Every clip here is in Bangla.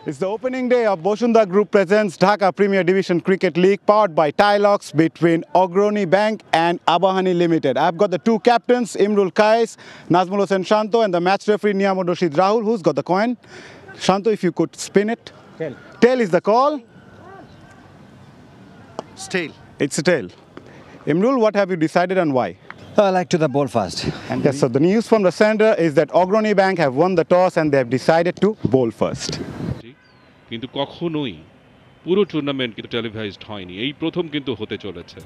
It's the opening day of Boshunda Group presents Dhaka Premier Division Cricket League powered by Tilox between Ogroni Bank and Abahani Limited. I've got the two captains, Imrul Kais, Nazmul Hossain Shanto, and the match referee Niyamur Rashid Rahul. Who's got the coin? Shanto, if you could spin it. Tail. Tail is the call. It's tail. It's a tail. Imrul, what have you decided and why? I like to the ball first. And yes, so the news from the center is that Ogroni Bank have won the toss and they have decided to bowl first. কিন্তু কখনোই পুরো টুর্নামেন্ট কিন্তু টেলিভাইজড হয়নি, এই প্রথম কিন্তু হতে চলেছে।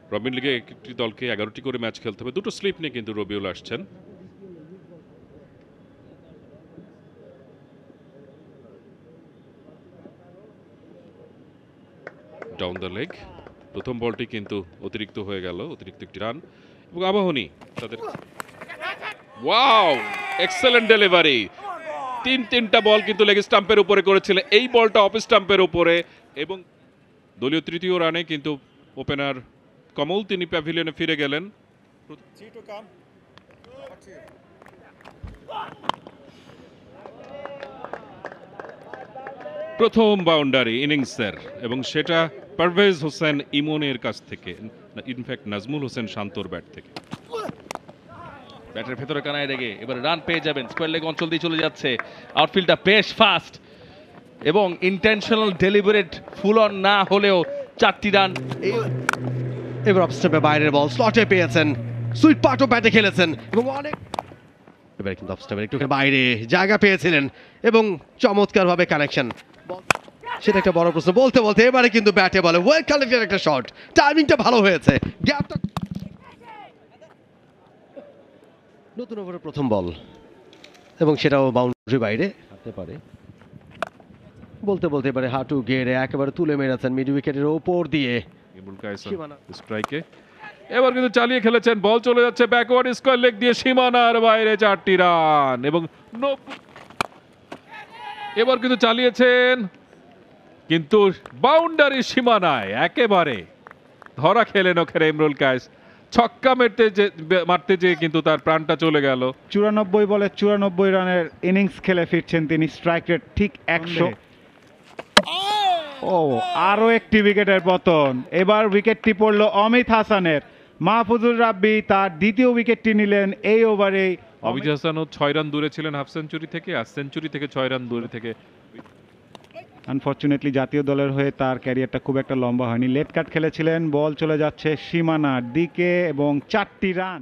প্রবীণ লিগে একটি দলকে 11টি করে ম্যাচ খেলতে হবে, দুটো স্লিপ নিয়ে কিন্তু রবিউল আসছেন। ডাউন দ্য লেগ, প্রথম বলটি কিন্তু অতিরিক্ত হয়ে গেল, অতিরিক্ত একটি রান। এবং আবাহনী তাদের ওয়াও এক্সেলেন্ট ডেলিভারি, তিনটা বল কিন্তু লেগ স্টাম্পের উপরে করেছিল, এই বলটা অফ স্টাম্পের উপরে। এবং দলীয় তৃতীয় রানে কিন্তু ওপেনার কমল তিনি প্যাভিলিয়নে ফিরে গেলেন। প্রথম বাউন্ডারি ইনিংসের, এবং সেটা পারভেজ হোসেন ইমনের কাছ থেকে, ইনফ্যাক্ট নাজমুল হোসেন শান্তর ব্যাট থেকে। ব্যাটের ভেতরে কানায় রেগে এবার রান পেয়ে যাবেন, স্কোয়ার লেগ অঞ্চল দিয়ে চলে যাচ্ছে। আউটফিল্ডটা বেশ ফাস্ট এবং ইন্টেনশনাল ডেলিভারেট ফুল অন না হলেও 4টি রান। এবার অফ স্টাম্পে বাইরের বল স্লটে পেয়েছেন, সুইট পার্টও ব্যাটে খেলেছেন এবং অনেক এবার কিন্তু অফ স্টাম্পের একটু বাইরে জায়গা পেয়েছিলেন এবং চমৎকারভাবে কানেকশন, সেটা একটা বড় প্রশ্ন। বলতে বলতে এবারে কিন্তু ব্যাটে বলে ওয়েল কালেক্টেড একটা শট, টাইমিংটা ভালো হয়েছে, গ্যাপটা। নতুন ওভারের প্রথম বল এবং সেটাও বাউন্ডারি বাইরে হাঁটতে পারে। বলতে বলতে এবারে হাঁটু গেড়ে একেবারে তুলে মেরেছেন মিড উইকেটের ওপর দিয়ে ইমরুল কায়েস স্ট্রাইকে। এবার কিন্তু চালিয়ে খেলেছেন, বল চলে যাচ্ছে ব্যাকওয়ার্ড স্কোয়ার লেগ দিয়ে সীমানার বাইরে 4টি রান। এবং এবার কিন্তু চালিয়েছেন, কিন্তু বাউন্ডারি সীমানায় একেবারে ধরা খেলেন ওখানে ইমরুল কায়েস। ছক্কা মারতে যেয়ে কিন্তু তার প্রাণটা চলে গেল। 94 বলে 94 রানের ইনিংস খেলে ফিরছেন তিনি, স্ট্রাইক রেট ঠিক 100। ও আরও একটি উইকেটের পতন, এবার উইকেটটি পড়ল অমিত হাসানের। মাহফুজুর রাব্বি তার দ্বিতীয় উইকেটটি নিলেন এই ওভারে। অমিত হাসানও 6 রান দূরে ছিলেন হাফ সেঞ্চুরি থেকে, আর সেঞ্চুরি থেকে 6 রান দূরে থেকে। আনফর্চুনেটলি জাতীয় দলের হয়ে তার ক্যারিয়ারটা খুব একটা লম্বা হয়নি, লেট কাট খেলেছিলেন। বল চলে যাচ্ছে সীমানার দিকে এবং 4টি রান।